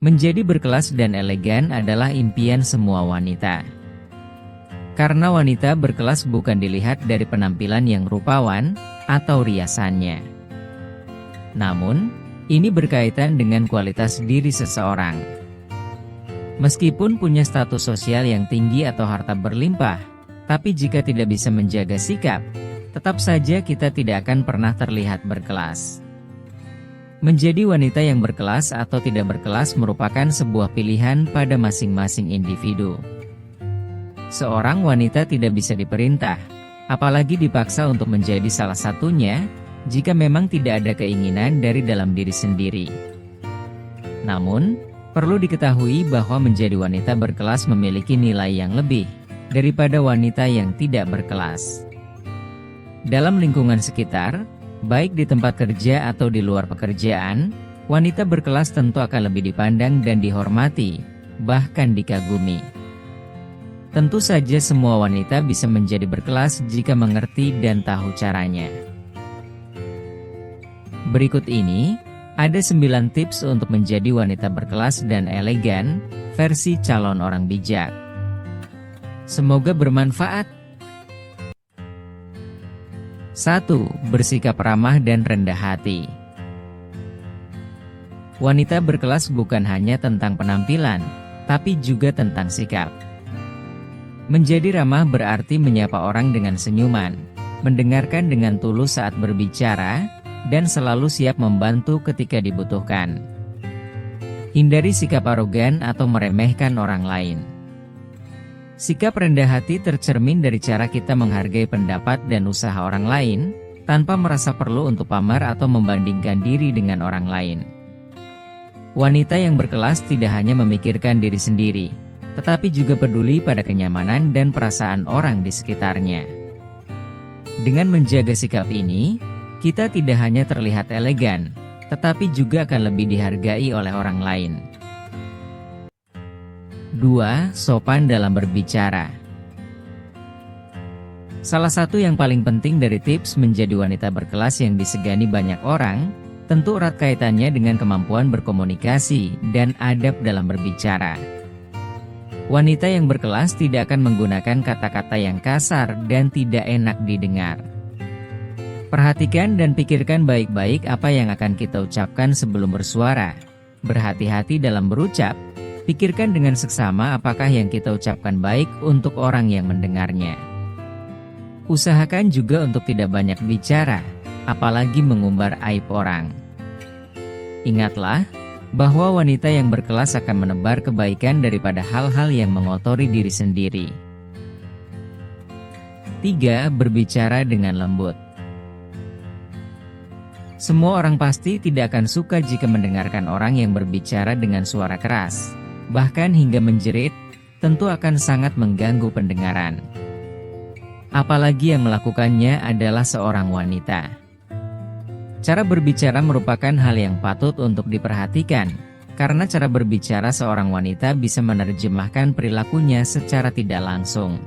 Menjadi berkelas dan elegan adalah impian semua wanita. Karena wanita berkelas bukan dilihat dari penampilan yang rupawan atau riasannya. Namun, ini berkaitan dengan kualitas diri seseorang. Meskipun punya status sosial yang tinggi atau harta berlimpah, tapi jika tidak bisa menjaga sikap, tetap saja kita tidak akan pernah terlihat berkelas. Menjadi wanita yang berkelas atau tidak berkelas merupakan sebuah pilihan pada masing-masing individu. Seorang wanita tidak bisa diperintah, apalagi dipaksa untuk menjadi salah satunya, jika memang tidak ada keinginan dari dalam diri sendiri. Namun, perlu diketahui bahwa menjadi wanita berkelas memiliki nilai yang lebih daripada wanita yang tidak berkelas. Dalam lingkungan sekitar, baik di tempat kerja atau di luar pekerjaan, wanita berkelas tentu akan lebih dipandang dan dihormati, bahkan dikagumi. Tentu saja semua wanita bisa menjadi berkelas jika mengerti dan tahu caranya. Berikut ini, ada 9 tips untuk menjadi wanita berkelas dan elegan, versi calon orang bijak. Semoga bermanfaat. 1. Bersikap ramah dan rendah hati. Wanita berkelas bukan hanya tentang penampilan, tapi juga tentang sikap. Menjadi ramah berarti menyapa orang dengan senyuman, mendengarkan dengan tulus saat berbicara, dan selalu siap membantu ketika dibutuhkan. Hindari sikap arogan atau meremehkan orang lain. Sikap rendah hati tercermin dari cara kita menghargai pendapat dan usaha orang lain, tanpa merasa perlu untuk pamer atau membandingkan diri dengan orang lain. Wanita yang berkelas tidak hanya memikirkan diri sendiri, tetapi juga peduli pada kenyamanan dan perasaan orang di sekitarnya. Dengan menjaga sikap ini, kita tidak hanya terlihat elegan, tetapi juga akan lebih dihargai oleh orang lain. 2. Sopan dalam berbicara. Salah satu yang paling penting dari tips menjadi wanita berkelas yang disegani banyak orang, tentu erat kaitannya dengan kemampuan berkomunikasi dan adab dalam berbicara. Wanita yang berkelas tidak akan menggunakan kata-kata yang kasar dan tidak enak didengar. Perhatikan dan pikirkan baik-baik apa yang akan kita ucapkan sebelum bersuara. Berhati-hati dalam berucap. Pikirkan dengan seksama apakah yang kita ucapkan baik untuk orang yang mendengarnya. Usahakan juga untuk tidak banyak bicara, apalagi mengumbar aib orang. Ingatlah, bahwa wanita yang berkelas akan menebar kebaikan daripada hal-hal yang mengotori diri sendiri. 3. Berbicara dengan lembut. Semua orang pasti tidak akan suka jika mendengarkan orang yang berbicara dengan suara keras. Bahkan hingga menjerit, tentu akan sangat mengganggu pendengaran. Apalagi yang melakukannya adalah seorang wanita. Cara berbicara merupakan hal yang patut untuk diperhatikan, karena cara berbicara seorang wanita bisa menerjemahkan perilakunya secara tidak langsung.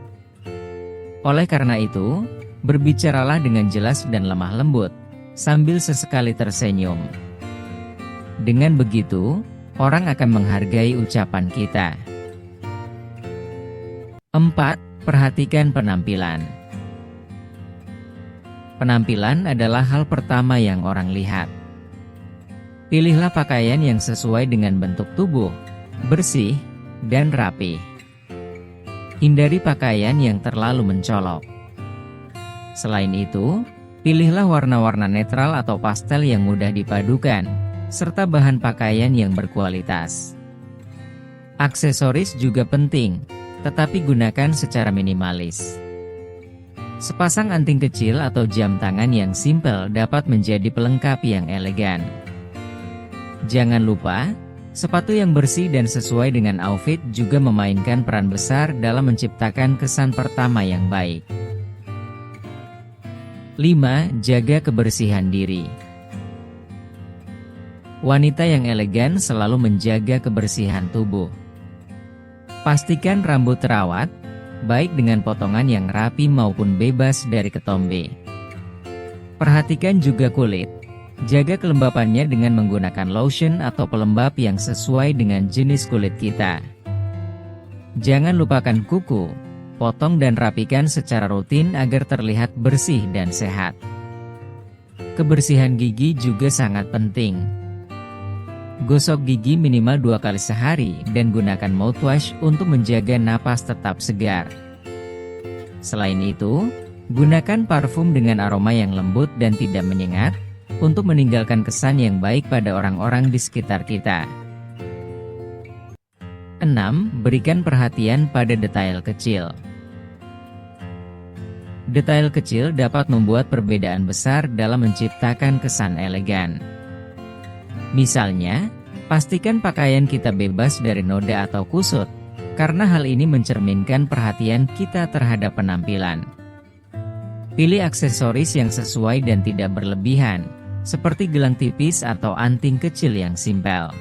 Oleh karena itu, berbicaralah dengan jelas dan lemah lembut, sambil sesekali tersenyum. Dengan begitu, orang akan menghargai ucapan kita. 4. Perhatikan penampilan. Penampilan adalah hal pertama yang orang lihat. Pilihlah pakaian yang sesuai dengan bentuk tubuh, bersih, dan rapi. Hindari pakaian yang terlalu mencolok. Selain itu, pilihlah warna-warna netral atau pastel yang mudah dipadukan, serta bahan pakaian yang berkualitas. Aksesoris juga penting, tetapi gunakan secara minimalis. Sepasang anting kecil atau jam tangan yang simpel dapat menjadi pelengkap yang elegan. Jangan lupa, sepatu yang bersih dan sesuai dengan outfit juga memainkan peran besar dalam menciptakan kesan pertama yang baik. 5. Jaga kebersihan diri. Wanita yang elegan selalu menjaga kebersihan tubuh. Pastikan rambut terawat, baik dengan potongan yang rapi maupun bebas dari ketombe. Perhatikan juga kulit, Jaga kelembapannya dengan menggunakan lotion atau pelembab yang sesuai dengan jenis kulit kita. Jangan lupakan kuku, potong dan rapikan secara rutin agar terlihat bersih dan sehat. Kebersihan gigi juga sangat penting. Gosok gigi minimal 2 kali sehari dan gunakan mouthwash untuk menjaga napas tetap segar. Selain itu, gunakan parfum dengan aroma yang lembut dan tidak menyengat, untuk meninggalkan kesan yang baik pada orang-orang di sekitar kita. 6. Berikan perhatian pada detail kecil. Detail kecil dapat membuat perbedaan besar dalam menciptakan kesan elegan. Misalnya, pastikan pakaian kita bebas dari noda atau kusut, karena hal ini mencerminkan perhatian kita terhadap penampilan. Pilih aksesoris yang sesuai dan tidak berlebihan, seperti gelang tipis atau anting kecil yang simpel.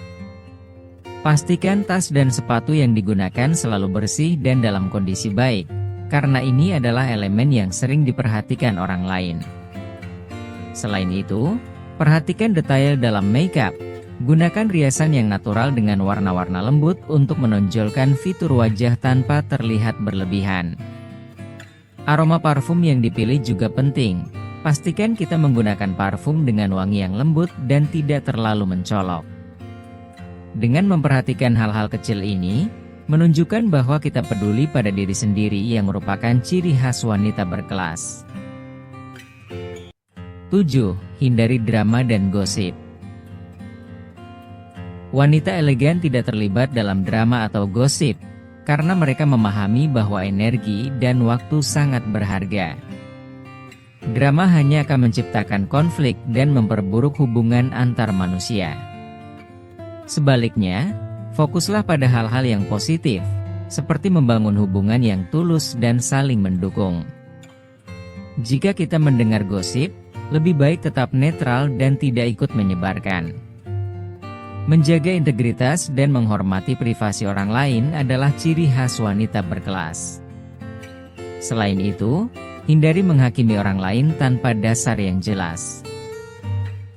Pastikan tas dan sepatu yang digunakan selalu bersih dan dalam kondisi baik, karena ini adalah elemen yang sering diperhatikan orang lain. Selain itu, perhatikan detail dalam makeup. Gunakan riasan yang natural dengan warna-warna lembut untuk menonjolkan fitur wajah tanpa terlihat berlebihan. Aroma parfum yang dipilih juga penting. Pastikan kita menggunakan parfum dengan wangi yang lembut dan tidak terlalu mencolok. Dengan memperhatikan hal-hal kecil ini, menunjukkan bahwa kita peduli pada diri sendiri yang merupakan ciri khas wanita berkelas. 7. Hindari drama dan gosip. Wanita elegan tidak terlibat dalam drama atau gosip, karena mereka memahami bahwa energi dan waktu sangat berharga. Drama hanya akan menciptakan konflik dan memperburuk hubungan antar manusia. Sebaliknya, fokuslah pada hal-hal yang positif, seperti membangun hubungan yang tulus dan saling mendukung. Jika kita mendengar gosip, lebih baik tetap netral dan tidak ikut menyebarkan. Menjaga integritas dan menghormati privasi orang lain adalah ciri khas wanita berkelas. Selain itu, hindari menghakimi orang lain tanpa dasar yang jelas.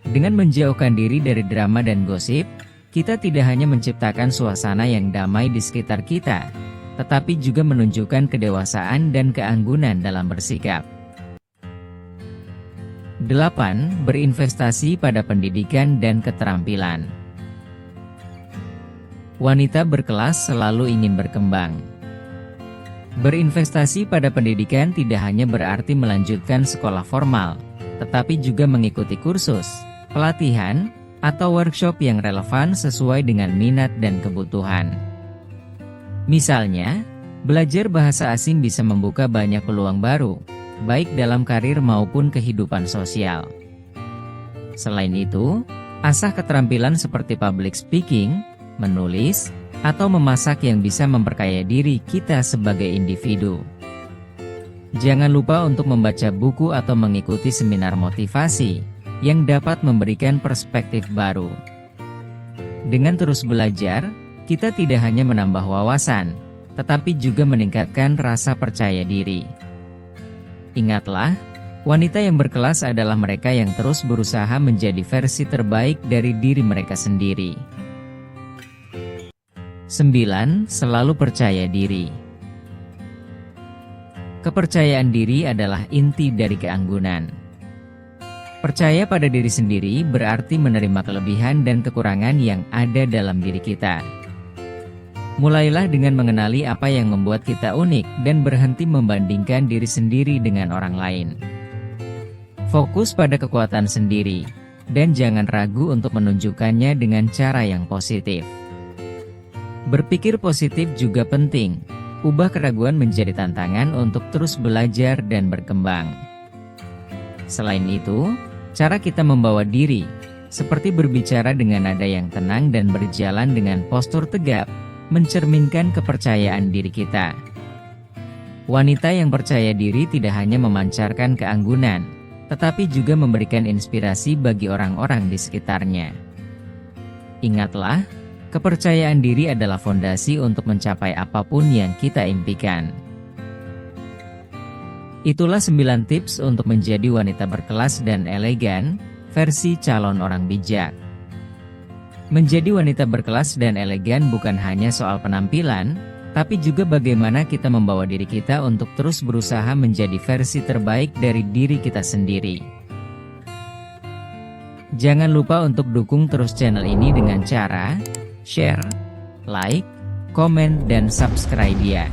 Dengan menjauhkan diri dari drama dan gosip, kita tidak hanya menciptakan suasana yang damai di sekitar kita, tetapi juga menunjukkan kedewasaan dan keanggunan dalam bersikap. 8. Berinvestasi pada pendidikan dan keterampilan. Wanita berkelas selalu ingin berkembang. Berinvestasi pada pendidikan tidak hanya berarti melanjutkan sekolah formal, tetapi juga mengikuti kursus, pelatihan, atau workshop yang relevan sesuai dengan minat dan kebutuhan. Misalnya, belajar bahasa asing bisa membuka banyak peluang baru, baik dalam karir maupun kehidupan sosial. Selain itu, asah keterampilan seperti public speaking, menulis, atau memasak yang bisa memperkaya diri kita sebagai individu. Jangan lupa untuk membaca buku atau mengikuti seminar motivasi yang dapat memberikan perspektif baru. Dengan terus belajar, kita tidak hanya menambah wawasan, tetapi juga meningkatkan rasa percaya diri. Ingatlah, wanita yang berkelas adalah mereka yang terus berusaha menjadi versi terbaik dari diri mereka sendiri. 9. Selalu percaya diri. Kepercayaan diri adalah inti dari keanggunan. Percaya pada diri sendiri berarti menerima kelebihan dan kekurangan yang ada dalam diri kita. Mulailah dengan mengenali apa yang membuat kita unik dan berhenti membandingkan diri sendiri dengan orang lain. Fokus pada kekuatan sendiri, dan jangan ragu untuk menunjukkannya dengan cara yang positif. Berpikir positif juga penting. Ubah keraguan menjadi tantangan untuk terus belajar dan berkembang. Selain itu, cara kita membawa diri, seperti berbicara dengan nada yang tenang dan berjalan dengan postur tegap, mencerminkan kepercayaan diri kita. Wanita yang percaya diri tidak hanya memancarkan keanggunan, tetapi juga memberikan inspirasi bagi orang-orang di sekitarnya. Ingatlah, kepercayaan diri adalah fondasi untuk mencapai apapun yang kita impikan. Itulah 9 tips untuk menjadi wanita berkelas dan elegan, versi calon orang bijak. Menjadi wanita berkelas dan elegan bukan hanya soal penampilan, tapi juga bagaimana kita membawa diri kita untuk terus berusaha menjadi versi terbaik dari diri kita sendiri. Jangan lupa untuk dukung terus channel ini dengan cara share, like, komen, dan subscribe ya.